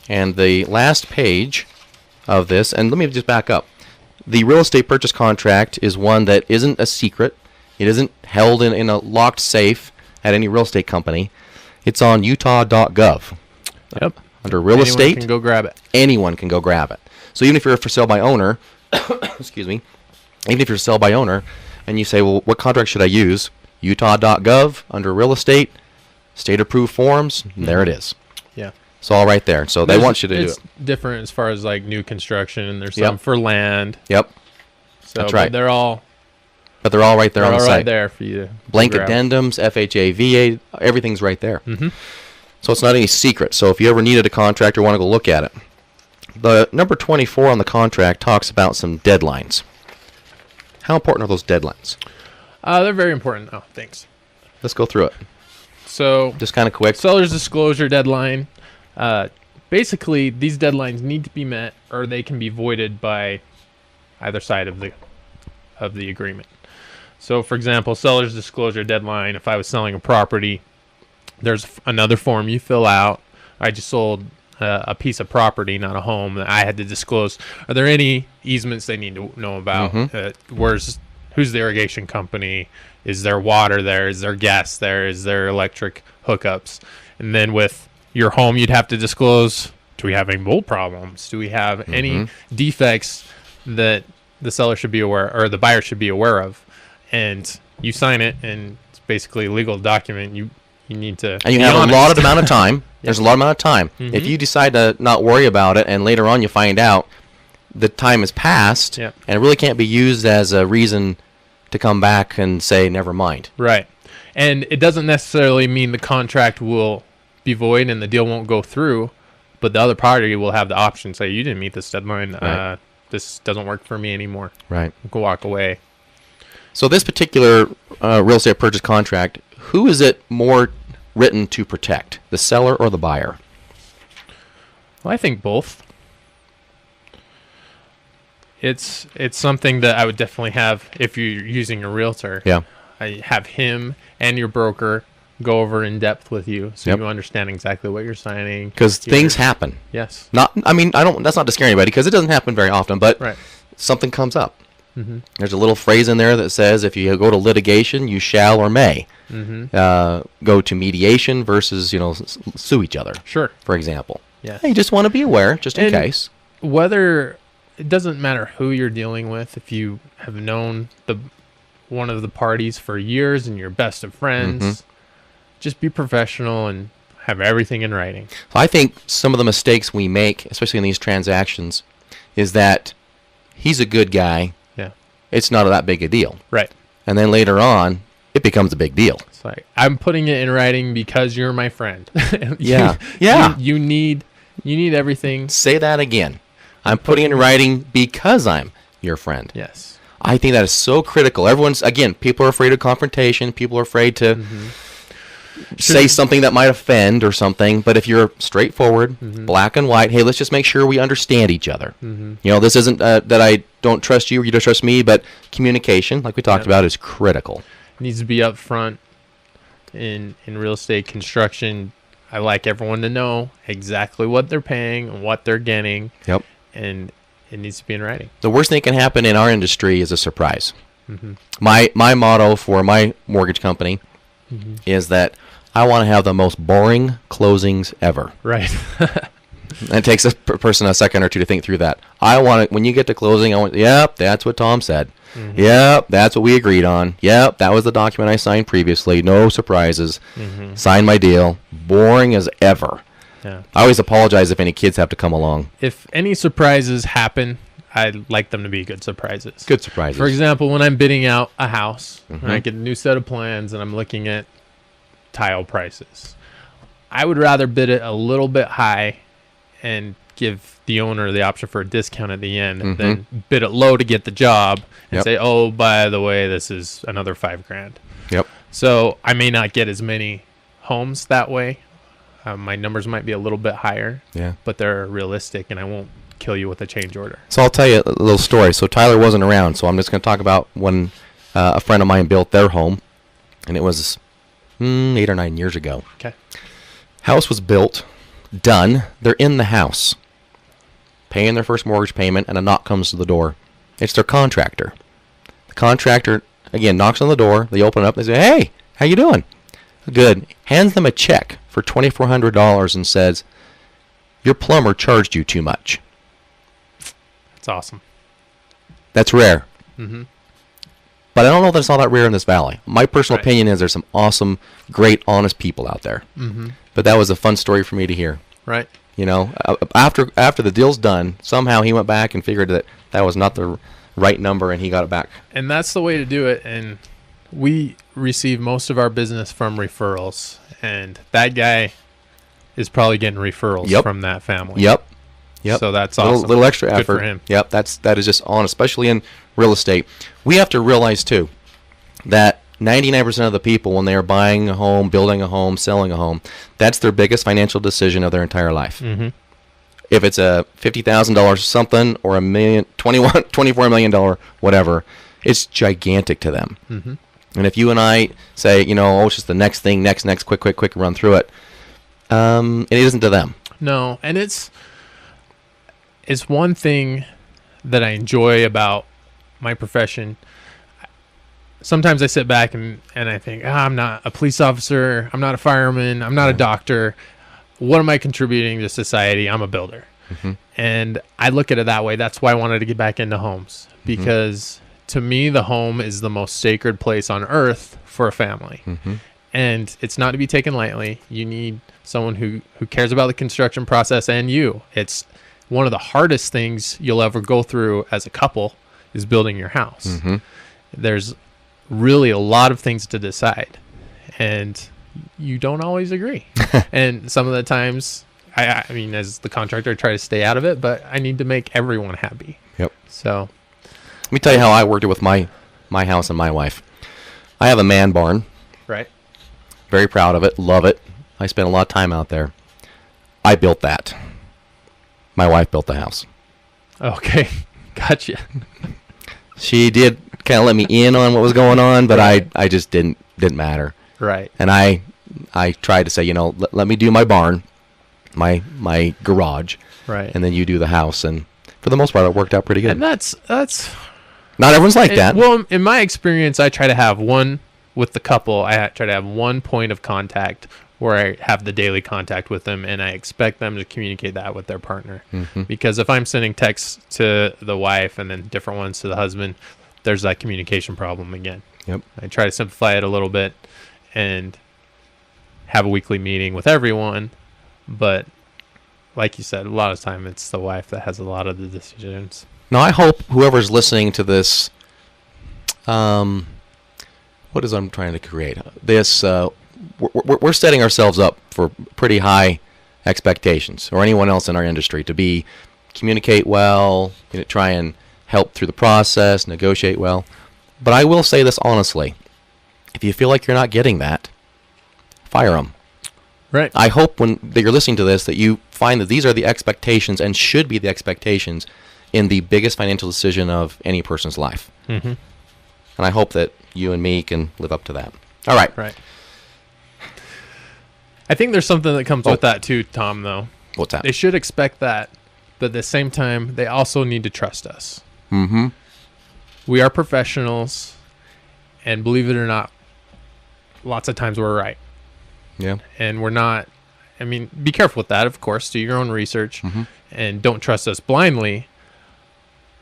and the last page of this, and let me just back up. The real estate purchase contract is one that isn't a secret. It isn't held in a locked safe at any real estate company. It's on utah.gov. Yep. Under real estate. Anyone can go grab it. Anyone can go grab it. So even if you're a for sale by owner, excuse me, even if you're a sell by owner, and you say, well, what contract should I use? Utah.gov, under real estate, state approved forms, and there it is. Yeah. It's all right there. So they want you to do It's it. different as far as like new construction, and there's Yep. some for land. Yep. So, That's right. But they're all right there on the all site. right there for you to Blank figure out. addendums, FHA, VA, everything's right there. Mhm. So it's not any secret. So if you ever needed a contract or want to go look at it, the number 24 on the contract talks about some deadlines. How important are those deadlines? They're very important. Oh, thanks. Let's go through it. So Just kind of quick. seller's disclosure deadline. Basically, these deadlines need to be met, or they can be voided by either side of the agreement. So, for example, seller's disclosure deadline. If I was selling a property, there's another form you fill out. I just sold a piece of property, not a home, that I had to disclose. Are there any easements they need to know about? Who's the irrigation company? Is there water there? Is there gas there? Is there electric hookups? And then with your home, you'd have to disclose, do we have any mold problems? Do we have any defects that the seller should be aware, or the buyer should be aware of? And you sign it, and it's basically a legal document. You need to And you be have honest. a lot of amount of time. There's a lot amount of time. If you decide to not worry about it and later on you find out the time has passed Yep. and it really can't be used as a reason to come back and say, never mind. Right. And it doesn't necessarily mean the contract will be void and the deal won't go through, but the other party will have the option, say, you didn't meet this deadline. Right. This doesn't work for me anymore. Right. You can walk away. So this particular real estate purchase contract, who is it more written to protect, the seller or the buyer? Well, I think both. It's something that I would definitely have if you're using a realtor. Yeah. I have him and your broker go over in depth with you, so Yep. you understand exactly what you're signing. Because things You're- happen. Yes. That's not to scare anybody because it doesn't happen very often, but Right. something comes up. There's a little phrase in there that says if you go to litigation, you shall or may go to mediation versus, sue each other, Sure. for example. Yes. Hey, you just want to be aware, just in And case. Whether it doesn't matter who you're dealing with, if you have known one of the parties for years and you're best of friends, just be professional and have everything in writing. So I think some of the mistakes we make, especially in these transactions, is that he's a good guy. Yeah. It's not that big a deal. Right. And then later on, it becomes a big deal. It's like, I'm putting it in writing because you're my friend. Yeah. Yeah. You need everything. Say that again. I'm putting it in writing because I'm your friend. Yes. I think that is so critical. People are afraid of confrontation. People are afraid to say something that might offend or something. But if you're straightforward, black and white, hey, let's just make sure we understand each other. This isn't that I don't trust you or you don't trust me, but communication, like we talked about, is critical. Needs to be upfront in real estate construction. I like everyone to know exactly what they're paying and what they're getting. Yep. And it needs to be in writing. The worst thing that can happen in our industry is a surprise. My motto for my mortgage company is that I want to have the most boring closings ever. Right. And it takes a person a second or two to think through that. I want it when you get to closing. Yep, that's what Tom said. Yep, that's what we agreed on. Yep, that was the document I signed previously. No surprises. Sign my deal. Boring as ever. Yeah. I always apologize if any kids have to come along. If any surprises happen, I'd like them to be good surprises. Good surprises. For example, when I'm bidding out a house, and I get a new set of plans and I'm looking at tile prices, I would rather bid it a little bit high and give the owner the option for a discount at the end than bid it low to get the job and Yep. say, oh, by the way, this is another $5,000. Yep. So I may not get as many homes that way. My numbers might be a little bit higher, Yeah. but they're realistic and I won't kill you with a change order. So I'll tell you a little story. So Tyler wasn't around, so I'm just going to talk about when a friend of mine built their home, and it was 8 or 9 years ago. Okay. House was built, done. They're in the house, paying their first mortgage payment, and a knock comes to the door. It's their contractor. The contractor, again, knocks on the door. They open it up. They say, hey, how you doing? Good. Hands them a check for $2,400 and says, your plumber charged you too much. That's awesome. That's rare. But I don't know that it's all that rare in this valley. My personal Right. opinion is there's some awesome, great, honest people out there. But that was a fun story for me to hear. Right. You know, after the deal's done, somehow he went back and figured that was not the right number, and he got it back. And that's the way to do it. And we receive most of our business from referrals, and that guy is probably getting referrals from that family. Yep. So that's awesome. Little extra Good effort. for him. Yep. That is just on, especially in real estate. We have to realize too that 99% of the people, when they are buying a home, building a home, selling a home, that's their biggest financial decision of their entire life. Mm-hmm. If it's a $50,000 something or $24 million whatever, it's gigantic to them. Mm-hmm. And if you and I say, you know, oh, it's just the next thing, next, quick, run through it, it isn't to them. No, and it's one thing that I enjoy about my profession. Sometimes I sit back and I think, I'm not a police officer, I'm not a fireman, I'm not a doctor. What am I contributing to society? I'm a builder. Mm-hmm. And I look at it that way. That's why I wanted to get back into homes, because to me, the home is the most sacred place on earth for a family. Mm-hmm. And it's not to be taken lightly. You need someone who cares about the construction process and you. It's one of the hardest things you'll ever go through as a couple is building your house. Mm-hmm. There's really a lot of things to decide, and you don't always agree. And some of the times, I mean, as the contractor, I try to stay out of it, but I need to make everyone happy. Yep. So let me tell you how I worked it with my house and my wife. I have a man barn. Right. Very proud of it. Love it. I spent a lot of time out there. I built that. My wife built the house. Okay. Gotcha. She did kind of let me in on what was going on, but I just didn't matter. Right. And I tried to say, you know, let me do my barn, my garage, Right. and then you do the house. And for the most part, it worked out pretty good. And that's Not everyone's like that. Well, in my experience, I try to have one with the couple. I try to have one point of contact where I have the daily contact with them, and I expect them to communicate that with their partner. Mm-hmm. Because if I'm sending texts to the wife and then different ones to the husband, there's that communication problem again. Yep. I try to simplify it a little bit and have a weekly meeting with everyone, but like you said, a lot of time it's the wife that has a lot of the decisions. Now, I hope whoever's listening to this, what is I'm trying to create? This, we're setting ourselves up for pretty high expectations, or anyone else in our industry, to communicate well, try and help through the process, negotiate well. But I will say this honestly: if you feel like you're not getting that, fire them. Right. I hope that you're listening to this that you find that these are the expectations and should be the expectations in the biggest financial decision of any person's life. Mm-hmm. And I hope that you and me can live up to that. All right. Right. I think there's something that comes with that too, Tom, though. What's that? They should expect that, but at the same time, they also need to trust us. Mm-hmm. We are professionals, and believe it or not, lots of times we're right. Yeah. And we're not. I mean, be careful with that, of course. Do your own research, and don't trust us blindly.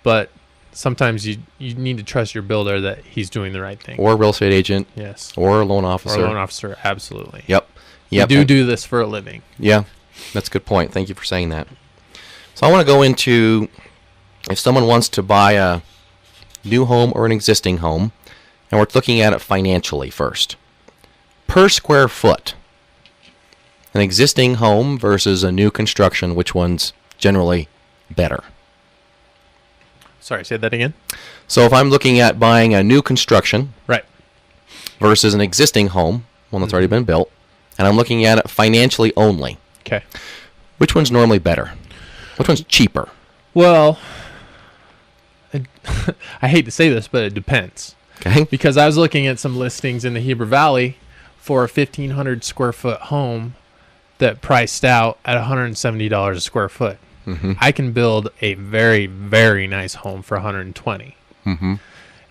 But sometimes you need to trust your builder that he's doing the right thing. Or a real estate agent. Yes. Or a loan officer. Or a loan officer, absolutely. Yep. You do this for a living. Yeah. That's a good point. Thank you for saying that. So I want to go into, if someone wants to buy a new home or an existing home, and we're looking at it financially first. Per square foot, an existing home versus a new construction, which one's generally better? Sorry, say that again. So if I'm looking at buying a new construction Right. versus an existing home, one that's already been built, and I'm looking at it financially only, Okay. which one's normally better? Which one's cheaper? Well, I hate to say this, but it depends. Okay. Because I was looking at some listings in the Heber Valley for a 1,500 square foot home that priced out at $170 a square foot. Mm-hmm. I can build a very, very nice home for $120. Mm-hmm.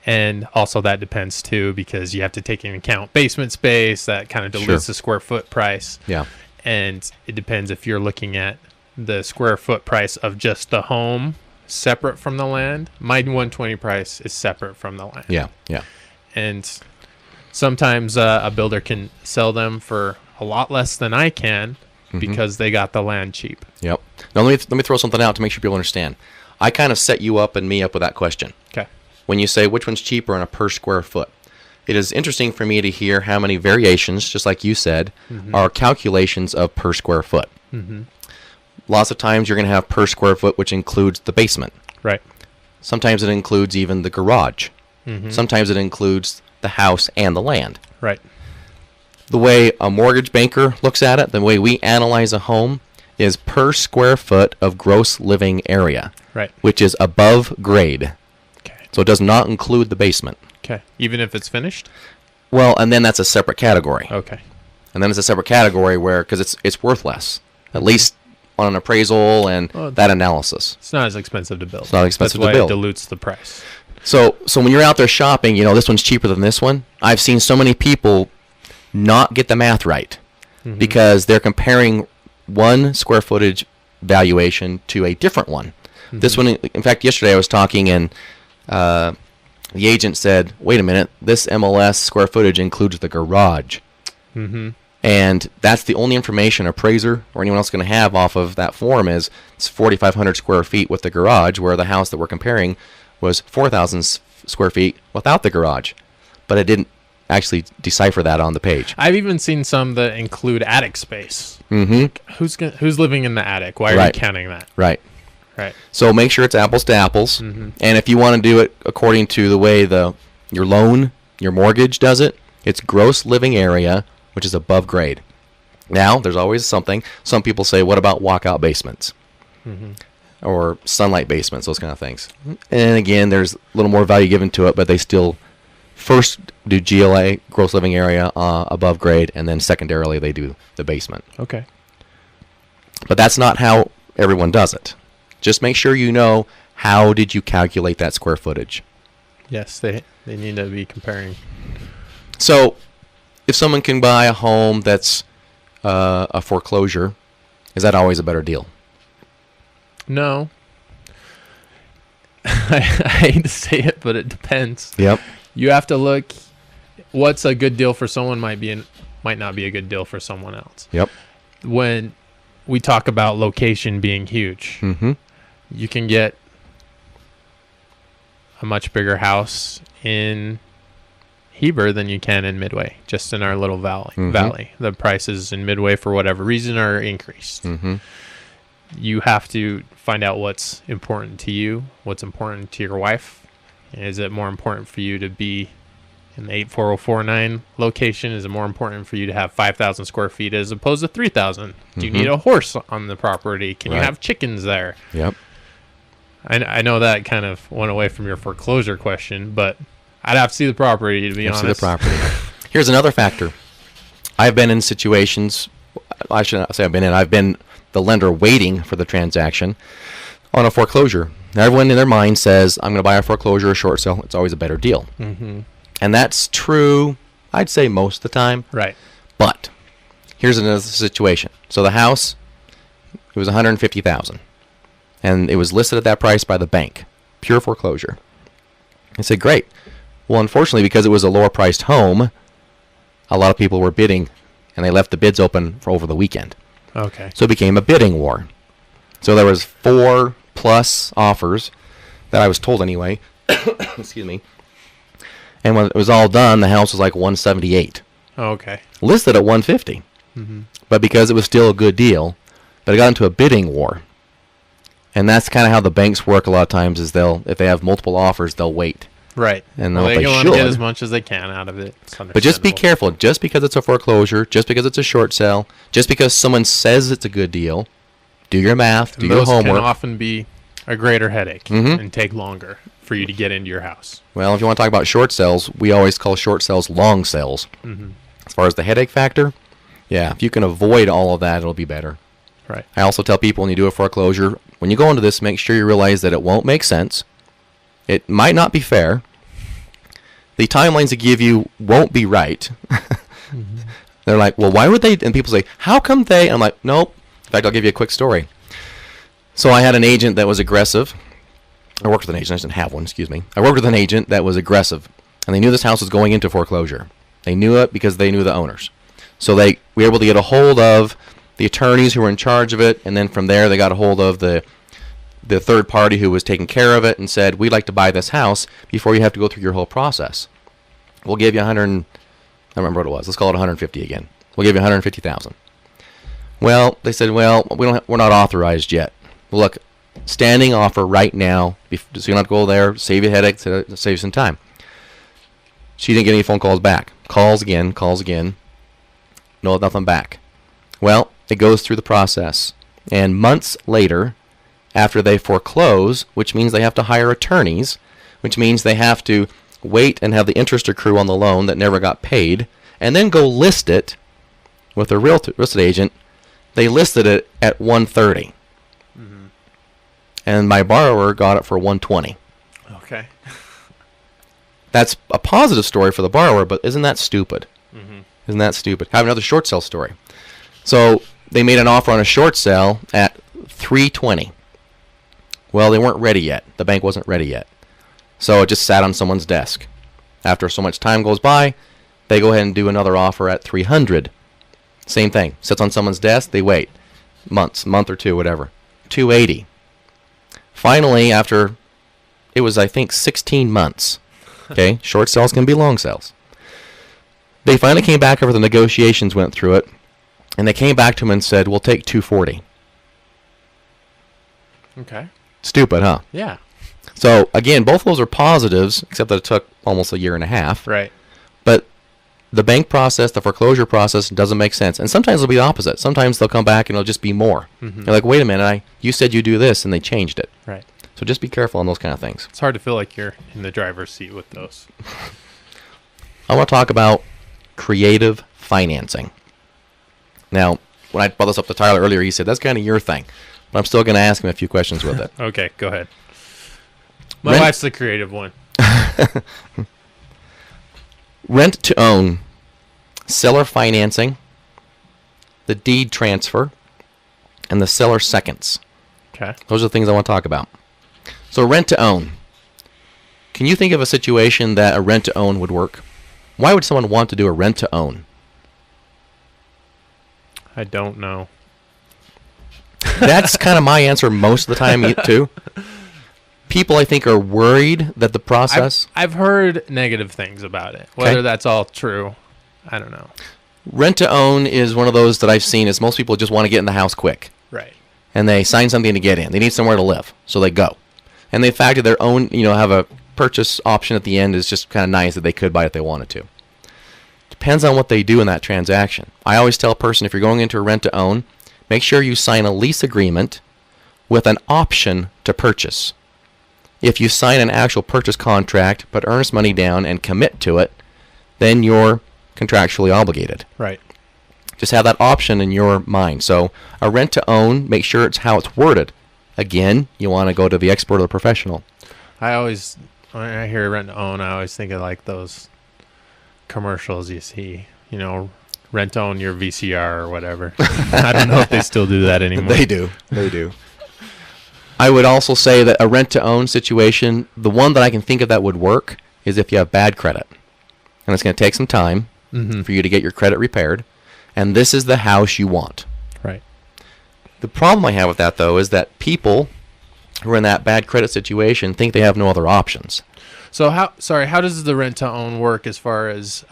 And also that depends too, because you have to take into account basement space. That kind of dilutes the square foot price. Yeah. And it depends if you're looking at the square foot price of just the home separate from the land. My 120 price is separate from the land. Yeah. Yeah. And sometimes a builder can sell them for a lot less than I can, because they got the land cheap. Yep. Now let me throw something out to make sure people understand. I kind of set you up and me up with that question. Okay. When you say which one's cheaper on a per square foot, it is interesting for me to hear how many variations, just like you said, are calculations of per square foot. Lots of times you're going to have per square foot, which includes the basement. Right. Sometimes it includes even the garage. Sometimes it includes the house and the land. Right. The way a mortgage banker looks at it, the way we analyze a home, is per square foot of gross living area, Right. which is above grade. Okay. So it does not include the basement. Okay. Even if it's finished? Well, and then that's a separate category. Okay. And then it's a separate category where, because it's worth less, at least on an appraisal and Well, that analysis. It's not as expensive to build. It's not expensive That's to why build. it dilutes the price. So when you're out there shopping, this one's cheaper than this one. I've seen so many people not get the math right because they're comparing one square footage valuation to a different one. This one, in fact, yesterday I was talking and the agent said, wait a minute, this MLS square footage includes the garage. And that's the only information an appraiser or anyone else is going to have off of that form is it's 4,500 square feet with the garage, where the house that we're comparing was 4,000 square feet without the garage. But it didn't actually decipher that on the page. I've even seen some that include attic space. Who's living in the attic? Why are Right. you counting that? Right. Right. So make sure it's apples to apples. And if you want to do it according to the way your mortgage does it, it's gross living area, which is above grade. Now, there's always something. Some people say, what about walkout basements? Or sunlight basements, those kind of things. And again, there's a little more value given to it, but they still first do GLA, gross living area, above grade, and then secondarily they do the basement. Okay. But that's not how everyone does it. Just make sure you know how did you calculate that square footage. Yes, they need to be comparing. So if someone can buy a home that's a foreclosure, is that always a better deal? No. I hate to say it, but it depends. Yep. You have to look. What's a good deal for someone might not be a good deal for someone else. Yep. When we talk about location being huge, you can get a much bigger house in Heber than you can in Midway, just in our little valley. The prices in Midway, for whatever reason, are increased. You have to find out what's important to you, what's important to your wife. Is it more important for you to be in the 84049 location? Is it more important for you to have 5,000 square feet as opposed to 3,000? Do you need a horse on the property? Can you have chickens there? Yep. I know that kind of went away from your foreclosure question, but I'd have to see the property, to be honest. See the property. Here's another factor. I've been in situations, I should not say I've been the lender waiting for the transaction on a foreclosure. Now, everyone in their mind says, I'm going to buy a foreclosure or short sale. It's always a better deal. And that's true, I'd say, most of the time. Right. But here's another situation. So the house, it was $150,000. And it was listed at that price by the bank. Pure foreclosure. I said, great. Well, unfortunately, because it was a lower priced home, a lot of people were bidding, and they left the bids open for over the weekend. Okay. So it became a bidding war. So there was 4+ offers that I was told anyway. Excuse me. And when it was all done, the house was like 178. Okay. Listed at 150. But because it was still a good deal, but it got into a bidding war. And that's kind of how the banks work a lot of times is if they have multiple offers, they'll wait. Right. And Well, they they want to should. get as much as they can out of it. It's But just be understandable. careful. Just because it's a foreclosure, just because it's a short sale, just because someone says it's a good deal, do your math, do And your those can homework. often be a greater headache and take longer for you to get into your house. Well, if you want to talk about short sales, we always call short sales long sales. As far as the headache factor, yeah, if you can avoid all of that, it'll be better. Right. I also tell people when you do a foreclosure, when you go into this, make sure you realize that it won't make sense. It might not be fair. The timelines they give you won't be right. They're like, well, why would they? And people say, how come they? And I'm like, nope. In fact, I'll give you a quick story. So I had an agent that was aggressive. I worked with an agent. I didn't have one, excuse me. I worked with an agent that was aggressive. And they knew this house was going into foreclosure. They knew it because they knew the owners. So we were able to get a hold of the attorneys who were in charge of it, and then from there they got a hold of the third party who was taking care of it and said, we'd like to buy this house before you have to go through your whole process. We'll give you 100, I don't remember what it was. Let's call it 150 again. We'll give you 150,000. Well, they said, well, we're not authorized yet. Well, look, standing offer right now, so you don't have to go there, save you headaches, save you some time. She didn't get any phone calls back. Calls again. No, nothing back. Well, it goes through the process. And months later, after they foreclose, which means they have to hire attorneys, which means they have to wait and have the interest accrue on the loan that never got paid, and then go list it with a real estate agent. They listed it at 130. Mm-hmm. And my borrower got it for 120. Okay. That's a positive story for the borrower, but isn't that stupid? Mm-hmm. Isn't that stupid? I have another short sale story. So they made an offer on a short sale at 320. Well, they weren't ready yet. The bank wasn't ready yet. So it just sat on someone's desk. After so much time goes by, they go ahead and do another offer at 300. Same thing. Sits on someone's desk, they wait. Month or two, whatever. 280. Finally, after, it was, I think, 16 months. Okay, short sales can be long sales. They finally came back after the negotiations went through it, and they came back to him and said, we'll take 240. Okay. Stupid, huh? Yeah. So, again, both of those are positives, except that it took almost a year and a half. Right. But the bank process, the foreclosure process doesn't make sense. And sometimes it'll be the opposite. Sometimes they'll come back and it'll just be more. Mm-hmm. They're like, wait a minute, you said you do this, and they changed it. Right. So just be careful on those kind of things. It's hard to feel like you're in the driver's seat with those. I want to talk about creative financing. Now, when I brought this up to Tyler earlier, he said, that's kind of your thing. But I'm still going to ask him a few questions with it. Okay, go ahead. My wife's the creative one. Rent to own, seller financing, the deed transfer, and the seller seconds. Okay. Those are the things I want to talk about. So rent to own. Can you think of a situation that a rent to own would work? Why would someone want to do a rent to own? I don't know. That's kind of my answer most of the time, too. People, I think, are worried that the process... I've heard negative things about it. Whether that's all true, I don't know. Rent to own is one of those that I've seen is most people just want to get in the house quick. Right. And they sign something to get in. They need somewhere to live, so they go. And they factor their own, have a purchase option at the end is just kind of nice that they could buy it if they wanted to. Depends on what they do in that transaction. I always tell a person, if you're going into a rent to own, make sure you sign a lease agreement with an option to purchase. If you sign an actual purchase contract, put earnest money down, and commit to it, then you're contractually obligated. Right. Just have that option in your mind. So a rent to own, make sure it's how it's worded. Again, you want to go to the expert or the professional. When I hear rent to own, I always think of like those commercials you see, rent to own your VCR or whatever. I don't know if they still do that anymore. They do. I would also say that a rent-to-own situation, the one that I can think of that would work is if you have bad credit. And it's going to take some time for you to get your credit repaired. And this is the house you want. Right. The problem I have with that, though, is that people who are in that bad credit situation think they have no other options. So how does the rent-to-own work as far as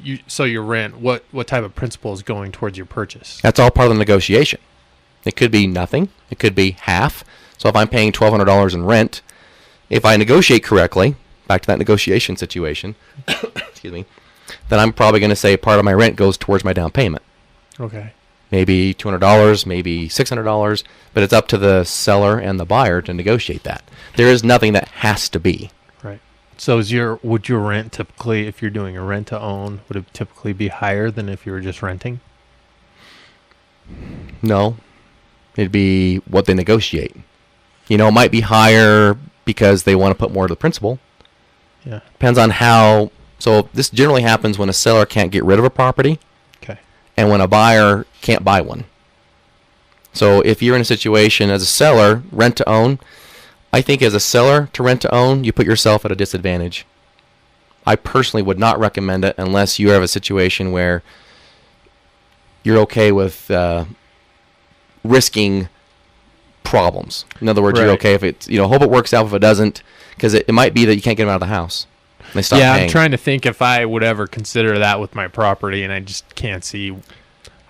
your rent, what type of principle is going towards your purchase? That's all part of the negotiation. It could be nothing. It could be half. So if I'm paying $1,200 in rent, if I negotiate correctly, back to that negotiation situation, excuse me, then I'm probably going to say part of my rent goes towards my down payment. Okay. Maybe $200, maybe $600, but it's up to the seller and the buyer to negotiate that. There is nothing that has to be. Right. So would your rent typically, if you're doing a rent to own, would it typically be higher than if you were just renting? No. It'd be what they negotiate. It might be higher because they want to put more to the principal. Yeah. Depends on how. So this generally happens when a seller can't get rid of a property. Okay. And when a buyer can't buy one. So if you're in a situation as a seller, rent to own, I think as a seller to rent to own, you put yourself at a disadvantage. I personally would not recommend it unless you have a situation where you're okay with risking problems. In other words, you're Right. okay if it's, hope it works out. If it doesn't, because it might be that you can't get them out of the house. They stop Yeah, paying. I'm trying to think if I would ever consider that with my property, and I just can't see.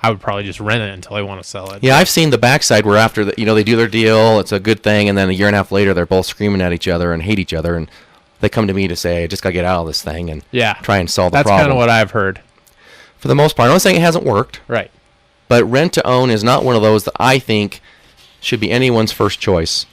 I would probably just rent it until I want to sell it. Yeah, I've seen the backside where after they do their deal, it's a good thing, and then a year and a half later, they're both screaming at each other and hate each other, and they come to me to say, I just got to get out of this thing and Yeah. try and solve the That's problem. kind of what I've heard. For the most part, I'm not saying it hasn't worked, Right. but rent to own is not one of those that I think should be anyone's first choice.